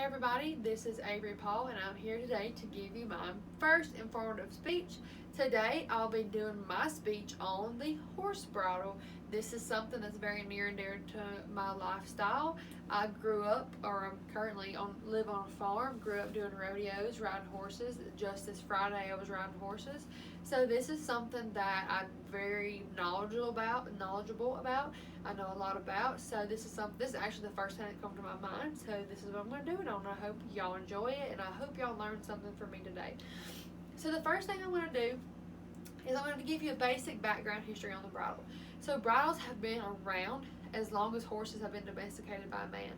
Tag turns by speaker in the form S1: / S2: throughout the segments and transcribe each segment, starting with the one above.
S1: Hey everybody, this is Avery Paul and I'm here today to give you my first informative speech. Today I'll be doing my speech on the horse bridle. This is something that's very near and dear to my lifestyle. I grew up, or I'm currently live on a farm, grew up doing rodeos, riding horses. Just this Friday I was riding horses. So this is something that I'm very knowledgeable about. I know a lot about. So this is actually the first thing that comes to my mind. So this is what I'm going to do it on. I hope y'all enjoy it, and I hope y'all learned something from me today. So the first thing I'm going to do is I'm going to give you a basic background history on the bridle. So bridles have been around as long as horses have been domesticated by man.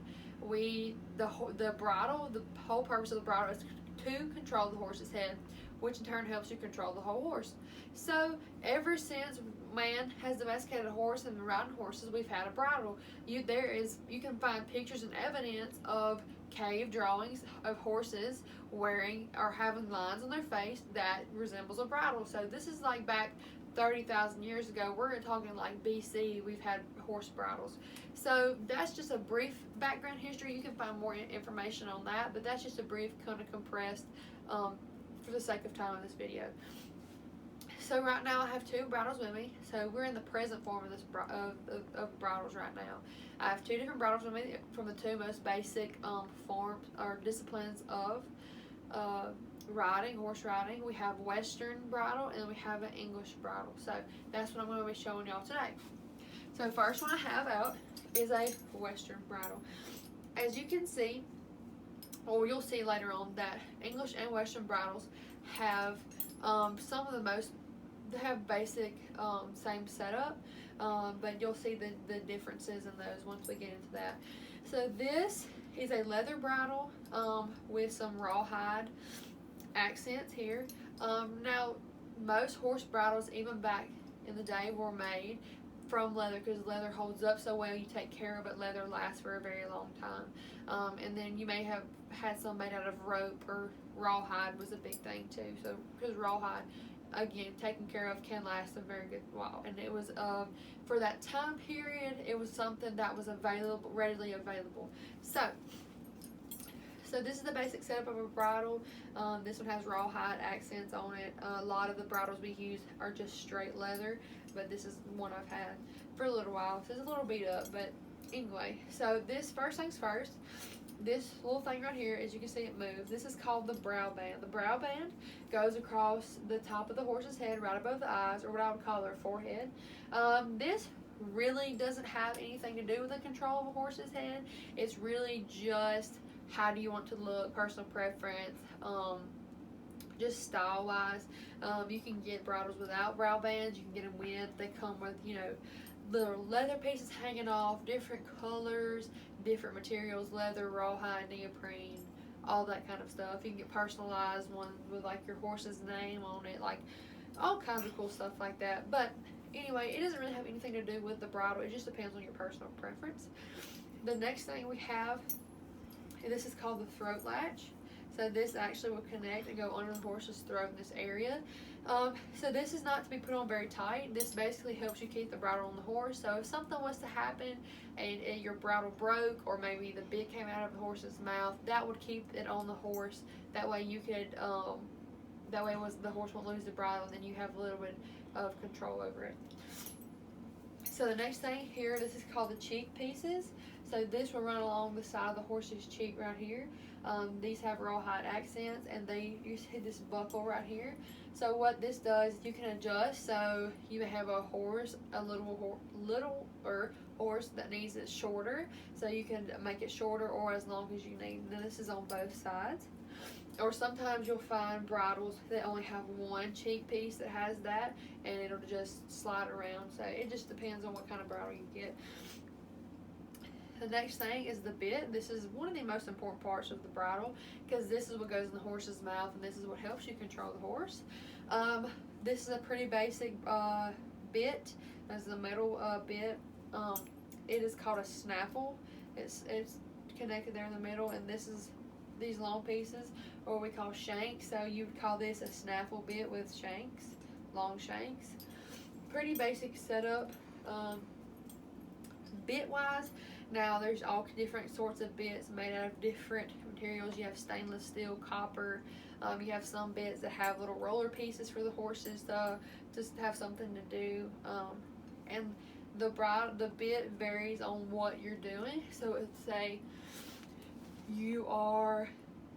S1: The whole purpose of the bridle is to control the horse's head, which in turn helps you control the whole horse. So ever since man has domesticated a horse and been riding horses, we've had a bridle. You can find pictures and evidence of cave drawings of horses wearing or having lines on their face that resembles a bridle. So this is like back 30,000 years ago. We're talking like BC. We've had horse bridles. So that's just a brief background history. You can find more information on that, but that's just a brief kind of compressed for the sake of time in this video. So right now I have two bridles with me. So we're in the present form of this of bridles right now. I have two different bridles with me from the two most basic forms or disciplines of horse riding. We have Western bridle and we have an English bridle. So that's what I'm going to be showing y'all today. So first one I have out is a Western bridle. As you can see, or you'll see later on, that English and Western bridles have they have basic same setup, but you'll see the differences in those once we get into that. So this is a leather bridle with some rawhide accents here. Now most horse bridles, even back in the day, were made from leather because leather holds up so well. You take care of it, leather lasts for a very long time. And then you may have had some made out of rope, or rawhide was a big thing too. So because rawhide, again, taken care of, can last a very good while. And it was for that time period, it was something that was readily available. So this is the basic setup of a bridle. This one has rawhide accents on it. A lot of the bridles we use are just straight leather, but this is one I've had for a little while. So it's a little beat up, but anyway. So this, first things first, this little thing right here, as you can see, it moves. This is called the brow band. The brow band goes across the top of the horse's head, right above the eyes, or what I would call their forehead. This really doesn't have anything to do with the control of a horse's head. It's really just how do you want to look, personal preference, just style wise. You can get bridles without brow bands. You can get them with. They come with, little leather pieces hanging off, different colors, different materials, leather, rawhide, neoprene, all that kind of stuff. You can get personalized ones with like your horse's name on it, like all kinds of cool stuff like that. But anyway, it doesn't really have anything to do with the bridle. It just depends on your personal preference. The next thing we have, this is called the throat latch. So this actually will connect and go under the horse's throat in this area. So this is not to be put on very tight. This basically helps you keep the bridle on the horse. So if something was to happen and your bridle broke, or maybe the bit came out of the horse's mouth, that would keep it on the horse. That way you could, the horse won't lose the bridle, and then you have a little bit of control over it. So the next thing here, this is called the cheek pieces. So this will run along the side of the horse's cheek right here. These have rawhide accents, and you see this buckle right here. So what this does, you can adjust. So you may have a littler horse that needs it shorter. So you can make it shorter or as long as you need. And this is on both sides. Or sometimes you'll find bridles that only have one cheek piece that has that, and it'll just slide around. So it just depends on what kind of bridle you get. The next thing is the bit. This is one of the most important parts of the bridle because this is what goes in the horse's mouth, and this is what helps you control the horse. This is a pretty basic bit. That's the metal bit. It is called a snaffle. It's connected there in the middle, and these long pieces, or what we call shanks. So you would call this a snaffle bit with shanks, long shanks. Pretty basic setup. Bit wise, Now there's all different sorts of bits made out of different materials. You have stainless steel, copper. You have some bits that have little roller pieces for the horses to just have something to do. And the bit varies on what you're doing. So it's say you are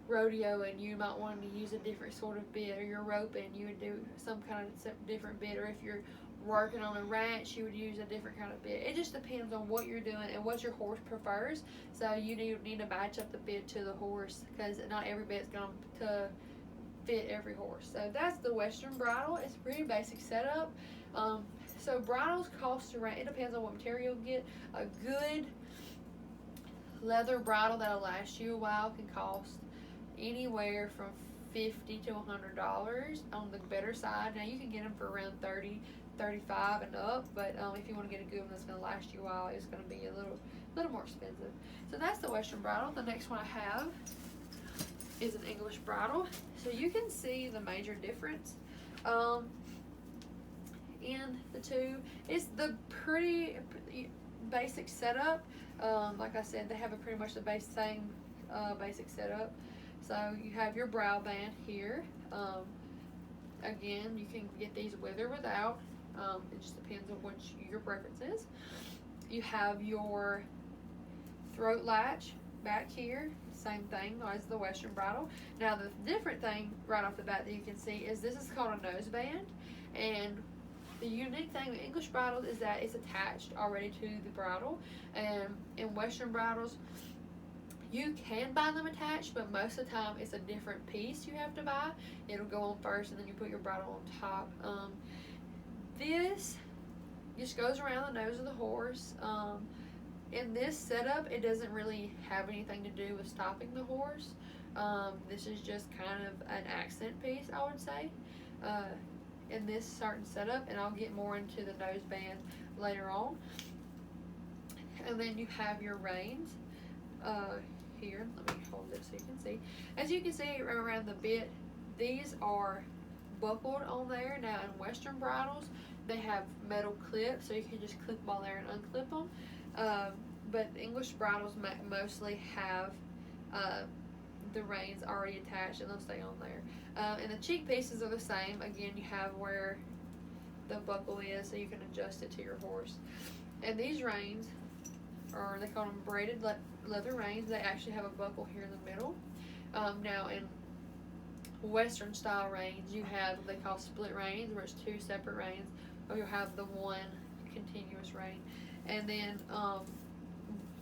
S1: rodeo and you might want to use a different sort of bit, or you're roping, you would do some kind of different bit, or if you're working on a ranch, you would use a different kind of bit. It just depends on what you're doing and what your horse prefers. So you need to match up the bit to the horse, because not every bit's going to fit every horse. So that's the Western bridle. It's a pretty basic setup. So bridles cost around, it depends on what material you get. A good leather bridle that'll last you a while can cost anywhere from $50 to $100 on the better side. Now you can get them for around $30, $35 and up, but if you want to get a good one that's going to last you a while, it's going to be a little more expensive. So that's the Western bridle. The next one I have is an English bridle. So you can see the major difference in the two. It's the pretty basic setup. Like I said, they have a pretty much the same basic setup. So you have your brow band here. Again, you can get these with or without. It just depends on what your preference is. You have your throat latch back here. Same thing as the Western bridle. Now the different thing right off the bat that you can see is this is called a nose band. And the unique thing with English bridles is that it's attached already to the bridle. And in Western bridles, you can buy them attached, but most of the time it's a different piece you have to buy. It'll go on first and then you put your bridle on top. This just goes around the nose of the horse. In this setup, it doesn't really have anything to do with stopping the horse. This is just kind of an accent piece, I would say, in this certain setup, and I'll get more into the nose band later on. And then you have your reins here. Let me hold it so you can see. As you can see around the bit, these are buckled on there. Now in Western bridles, they have metal clips, so you can just clip them on there and unclip them. But English bridles mostly have the reins already attached, and they'll stay on there. And the cheek pieces are the same. Again, you have where the buckle is, so you can adjust it to your horse. And these reins are, they call them braided leather reins. They actually have a buckle here in the middle. Now in Western style reins, you have what they call split reins, where it's two separate reins, or you'll have the one continuous rein. And then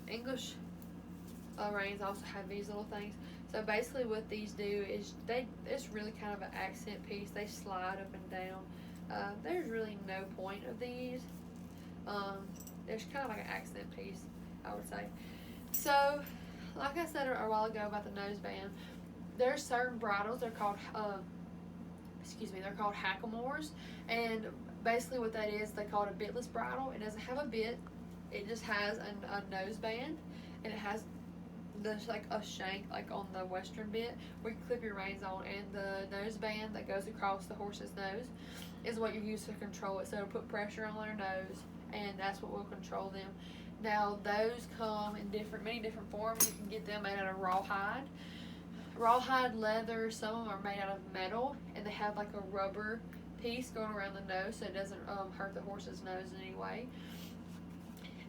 S1: English reins also have these little things. So basically what these do is it's really kind of an accent piece. They slide up and down. There's really no point of these. There's kind of like an accent piece, I would say. So like I said a while ago about the nose band, there's certain bridles, they're called they're called hackamores, and basically what that is, they call it a bitless bridle. It doesn't have a bit, it just has a nose band, and it has there's like a shank like on the Western bit where you clip your reins on, and the nose band that goes across the horse's nose is what you use to control it. So it'll put pressure on their nose, and that's what will control them. Now those come in many different forms. You can get them made out of rawhide leather. Some of them are made out of metal, and they have like a rubber piece going around the nose so it doesn't hurt the horse's nose in any way.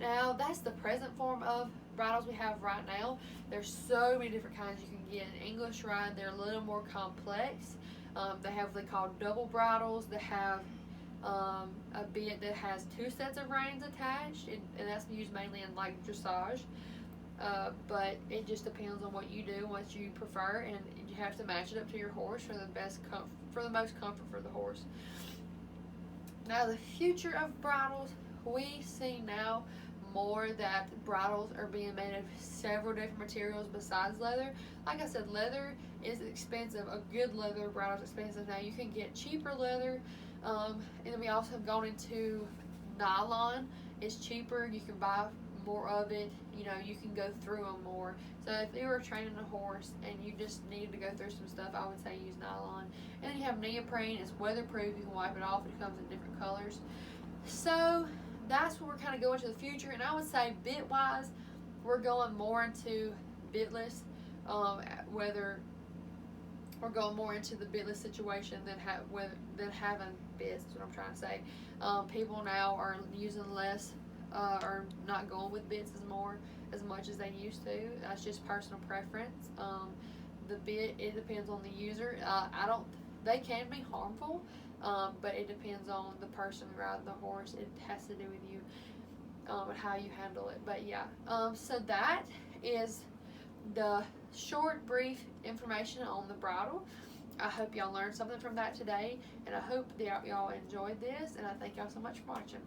S1: Now that's the present form of bridles we have right now. There's so many different kinds you can get. In English ride, they're a little more complex. They have what they call double bridles. They have a bit that has two sets of reins attached, and that's used mainly in like dressage. But it just depends on what you do, what you prefer, and you have to match it up to your horse for the most comfort for the horse. Now the future of bridles, we see now more that bridles are being made of several different materials besides leather. Like I said, leather is expensive. A good leather bridle is expensive. Now you can get cheaper leather, and then we also have gone into nylon. It's cheaper. You can buy more of it. You know, you can go through them more. So if you were training a horse and you just needed to go through some stuff, I would say use nylon. And then you have neoprene. It's weatherproof. You can wipe it off. It comes in different colors. So that's what we're kind of going to the future. And I would say bit wise, we're going more into bitless, whether we're going more into the bitless situation than having bits. That's what I'm trying to say. People now are using less, or not going with bits as much as they used to. That's just personal preference. The bit, it depends on the user. I don't. They can be harmful, but it depends on the person riding the horse. It has to do with you, and how you handle it. But yeah, so that is the short, brief information on the bridle. I hope y'all learned something from that today, and I hope that y'all enjoyed this, and I thank y'all so much for watching.